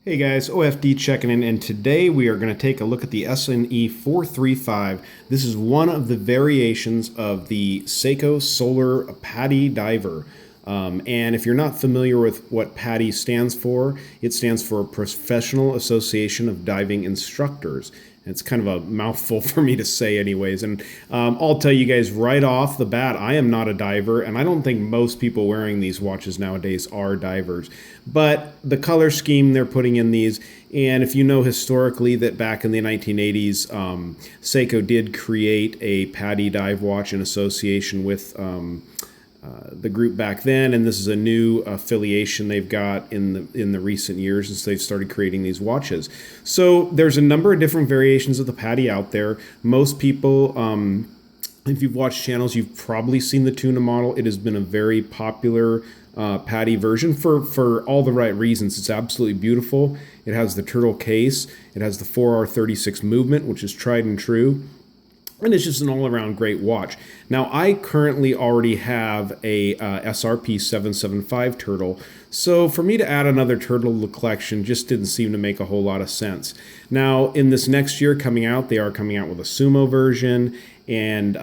Hey guys, OFD checking in, and today we are going to take a look at the SNE435. This is one of the variations of the Seiko Solar PADI diver. And if you're not familiar with what PADI stands for, it stands for Professional Association of Diving Instructors. It's kind of a mouthful for me to say anyways. And I'll tell you guys right off the bat, I am not a diver, and I don't think most people wearing these watches nowadays are divers. But the color scheme they're putting in these, and if you know historically that back in the 1980s, Seiko did create a PADI dive watch in association with the group back then, and this is a new affiliation they've got in the recent years since they've started creating these watches. So there's a number of different variations of the PADI out there. Most people, if you've watched channels, you've probably seen the tuna model. It has been a very popular PADI version for all the right reasons. It's absolutely beautiful. It has the turtle case. It has the 4R36 movement, which is tried and true. And it's just an all-around great watch. Now, I currently already have a SRP 775 turtle, so for me to add another turtle to the collection just didn't seem to make a whole lot of sense. Now, in this next year coming out, they are coming out with a sumo version, and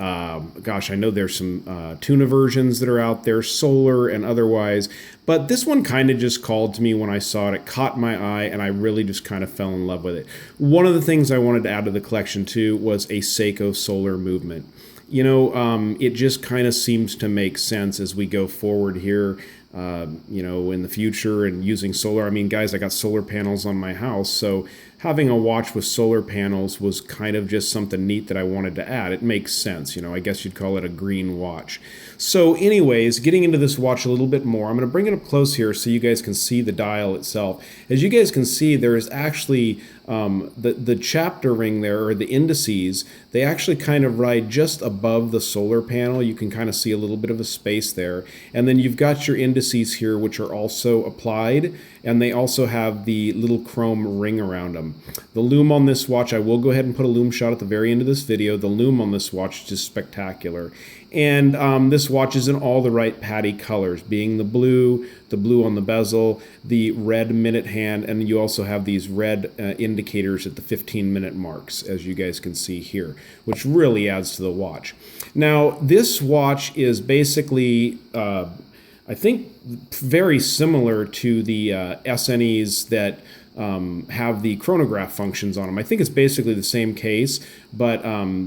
gosh, I know there's some tuna versions that are out there, solar and otherwise, but this one kind of just called to me when I saw it. It caught my eye, and I really just kind of fell in love with it. One of the things I wanted to add to the collection, too, was a Seiko solar movement. You know, it just kind of seems to make sense as we go forward here, you know, in the future and using solar. I mean, guys, I got solar panels on my house, so having a watch with solar panels was kind of just something neat that I wanted to add. It makes sense, you know, I guess you'd call it a green watch. So anyways, getting into this watch a little bit more, I'm going to bring it up close here so you guys can see the dial itself. As you guys can see, there is actually the chapter ring there, or the indices, they actually kind of ride just above the solar panel. You can kind of see a little bit of a space there. And then you've got your indices here, which are also applied, and they also have the little chrome ring around them. The lume on this watch, I will go ahead and put a lume shot at the very end of this video. The lume on this watch is just spectacular. And this watch is in all the right PADI colors, being the blue on the bezel, the red minute hand, and you also have these red indicators at the 15-minute marks, as you guys can see here, which really adds to the watch. Now, this watch is basically, I think, very similar to the SNEs that have the chronograph functions on them. I think it's basically the same case, but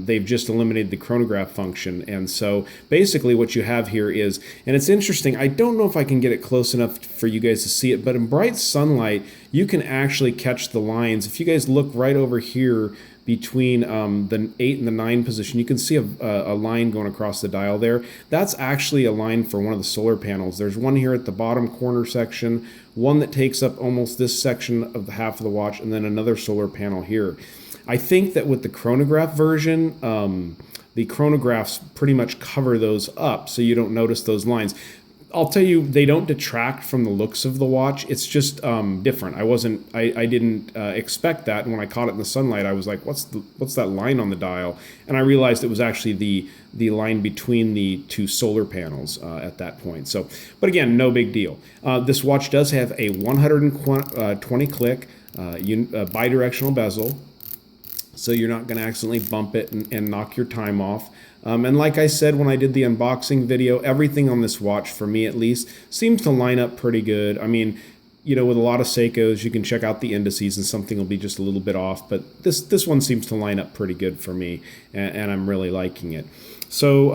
they've just eliminated the chronograph function. And so basically what you have here is, and it's interesting, I don't know if I can get it close enough for you guys to see it, but in bright sunlight, you can actually catch the lines. If you guys look right over here between the 8 and the 9 position, you can see a line going across the dial there. That's actually a line for one of the solar panels. There's one here at the bottom corner section, one that takes up almost this section of the half of the watch, and then another solar panel here. I think that with the chronograph version, the chronographs pretty much cover those up, so you don't notice those lines. I'll tell you, they don't detract from the looks of the watch. It's just different. I didn't expect that, and when I caught it in the sunlight, I was like, what's that line on the dial? And I realized it was actually the line between the two solar panels at that point. So, but again, no big deal. This watch does have a 120 click bidirectional bezel, so you're not going to accidentally bump it and knock your time off. And like I said when I did the unboxing video, everything on this watch, for me at least, seems to line up pretty good. I mean, you know, with a lot of Seikos, you can check out the indices and something will be just a little bit off, but this one seems to line up pretty good for me, and I'm really liking it. So,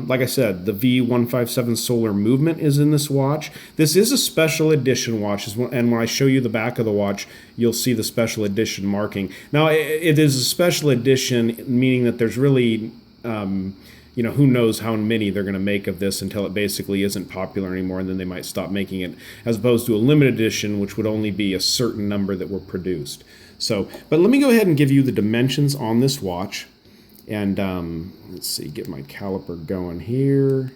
like I said, the V157 solar movement is in this watch. This is a special edition watch, and when I show you the back of the watch, you'll see the special edition marking. Now, it is a special edition, meaning that there's really, you know, who knows how many they're going to make of this until it basically isn't popular anymore, and then they might stop making it, as opposed to a limited edition, which would only be a certain number that were produced. So, but let me go ahead and give you the dimensions on this watch. And let's see, get my caliper going here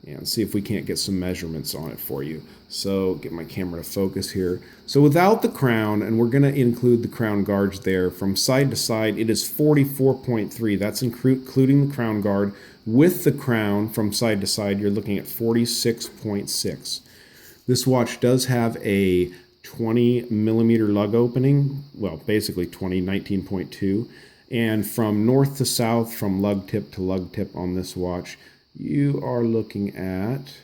and see if we can't get some measurements on it for you. So get my camera to focus here. So without the crown, and we're going to include the crown guards there, from side to side, it is 44.3. That's including the crown guard. With the crown from side to side, you're looking at 46.6. This watch does have a 20 millimeter lug opening. Well, basically 20, 19.2. And from north to south, from lug tip to lug tip on this watch, you are looking at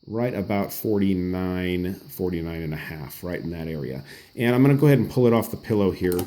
right about 49 and a half, right in that area. And I'm going to go ahead and pull it off the pillow here.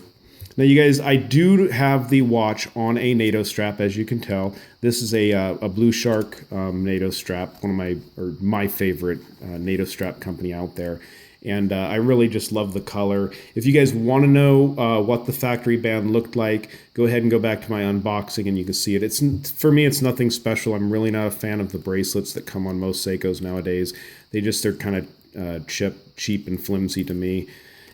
Now, you guys, I do have the watch on a NATO strap, as you can tell. This is a Blue Shark NATO strap, one of my favorite NATO strap company out there. And I really just love the color. If you guys want to know what the factory band looked like, go ahead and go back to my unboxing and you can see it. For me, it's nothing special. I'm really not a fan of the bracelets that come on most Seikos nowadays. They're kind of cheap and flimsy to me.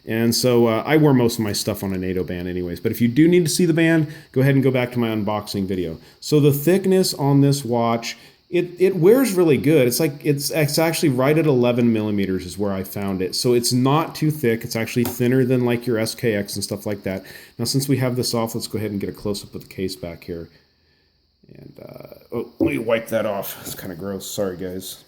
And so I wear most of my stuff on a NATO band anyways. But if you do need to see the band, go ahead and go back to my unboxing video. So the thickness on this watch, it wears really good. It's actually right at 11 millimeters is where I found it. So it's not too thick. It's actually thinner than like your SKX and stuff like that. Now, since we have this off, let's go ahead and get a close-up of the case back here. And let me wipe that off. It's kind of gross. Sorry, guys.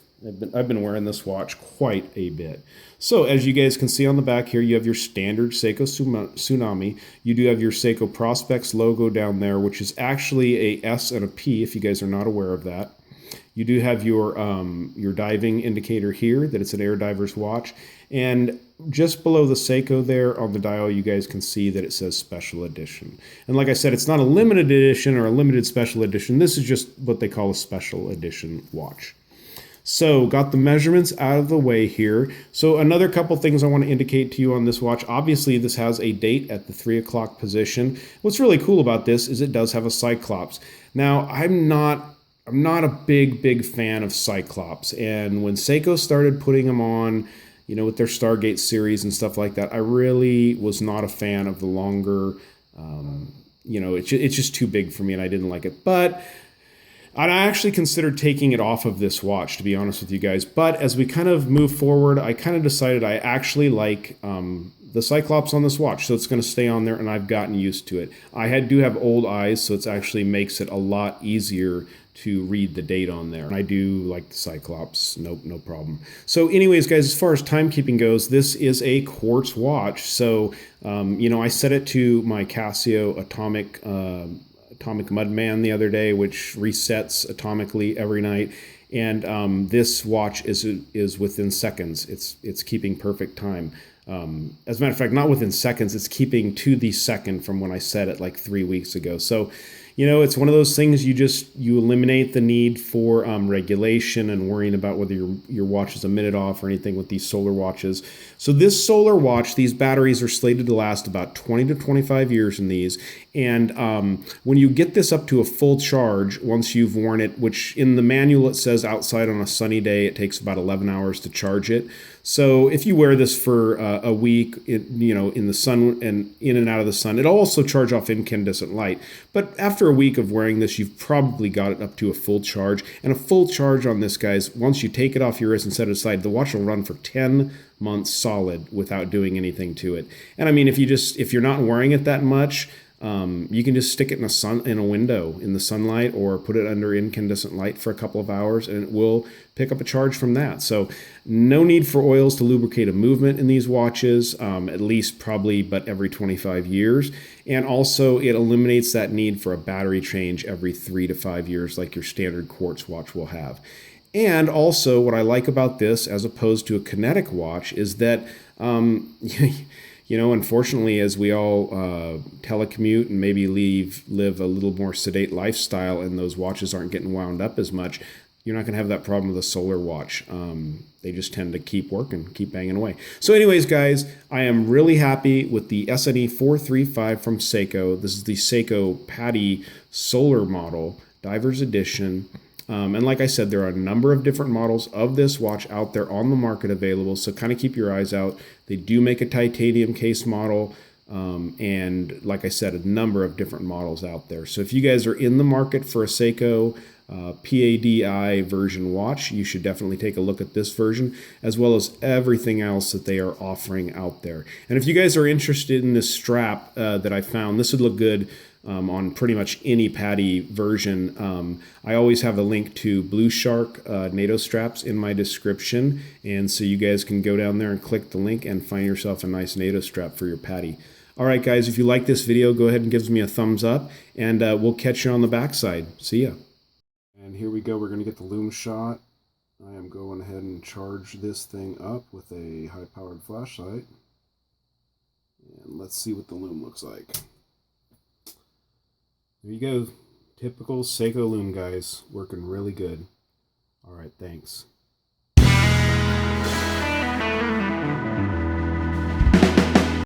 I've been wearing this watch quite a bit. So as you guys can see on the back here, you have your standard Seiko Tsunami. You do have your Seiko Prospects logo down there, which is actually a S and a P, if you guys are not aware of that. You do have your diving indicator here, that it's an air diver's watch. And just below the Seiko there on the dial, you guys can see that it says Special Edition. And like I said, it's not a limited edition or a limited special edition. This is just what they call a Special Edition watch. So got the measurements out of the way here. So another couple things I want to indicate to you on this watch. Obviously, this has a date at the 3 o'clock position. What's really cool about this is it does have a Cyclops. Now, I'm not a big fan of Cyclops. And when Seiko started putting them on, you know, with their Stargate series and stuff like that, I really was not a fan of the longer, you know, it's just too big for me and I didn't like it. But I actually considered taking it off of this watch, to be honest with you guys. But as we kind of move forward, I kind of decided I actually like the Cyclops on this watch. So it's going to stay on there, and I've gotten used to it. I do have old eyes, so it actually makes it a lot easier to read the date on there. And I do like the Cyclops, no problem. So anyways, guys, as far as timekeeping goes, this is a quartz watch. So, you know, I set it to my Casio Atomic Mudman the other day, which resets atomically every night, and this watch is within seconds. It's keeping perfect time. As a matter of fact, not within seconds, it's keeping to the second from when I set it like 3 weeks ago. So, you know, it's one of those things you eliminate the need for regulation and worrying about whether your watch is a minute off or anything with these solar watches. So this solar watch, these batteries are slated to last about 20 to 25 years in these. And when you get this up to a full charge, once you've worn it, which in the manual it says outside on a sunny day, it takes about 11 hours to charge it. So if you wear this for a week, you know, in the sun and in and out of the sun, it'll also charge off incandescent light. But after a week of wearing this, you've probably got it up to a full charge. And a full charge on this, guys, once you take it off your wrist and set it aside, the watch will run for 10 months solid without doing anything to it. And I mean, if you're not wearing it that much, you can just stick it in a window in the sunlight, or put it under incandescent light for a couple of hours, and it will pick up a charge from that. So no need for oils to lubricate a movement in these watches, at least probably but every 25 years. And also it eliminates that need for a battery change every 3 to 5 years like your standard quartz watch will have. And also what I like about this, as opposed to a kinetic watch, is that you know, unfortunately, as we all telecommute and maybe live a little more sedate lifestyle, and those watches aren't getting wound up as much, you're not going to have that problem with a solar watch. They just tend to keep working, keep banging away. So anyways, guys, I am really happy with the SNE435 from Seiko. This is the Seiko PADI Solar model, Divers Edition. And like I said, there are a number of different models of this watch out there on the market available, so kind of keep your eyes out. They do make a titanium case model, and like I said, a number of different models out there. So if you guys are in the market for a Seiko PADI version watch, you should definitely take a look at this version, as well as everything else that they are offering out there. And if you guys are interested in this strap that I found, this would look good on pretty much any PADI version. I always have a link to Blu Shark NATO straps in my description, and so you guys can go down there and click the link and find yourself a nice NATO strap for your PADI. All right, guys, if you like this video, go ahead and give me a thumbs up, and we'll catch you on the backside. See ya. And here we go. We're going to get the loom shot. I am going ahead and charge this thing up with a high-powered flashlight. And let's see what the loom looks like. There you go. Typical Seiko loom, guys. Working really good. All right, thanks.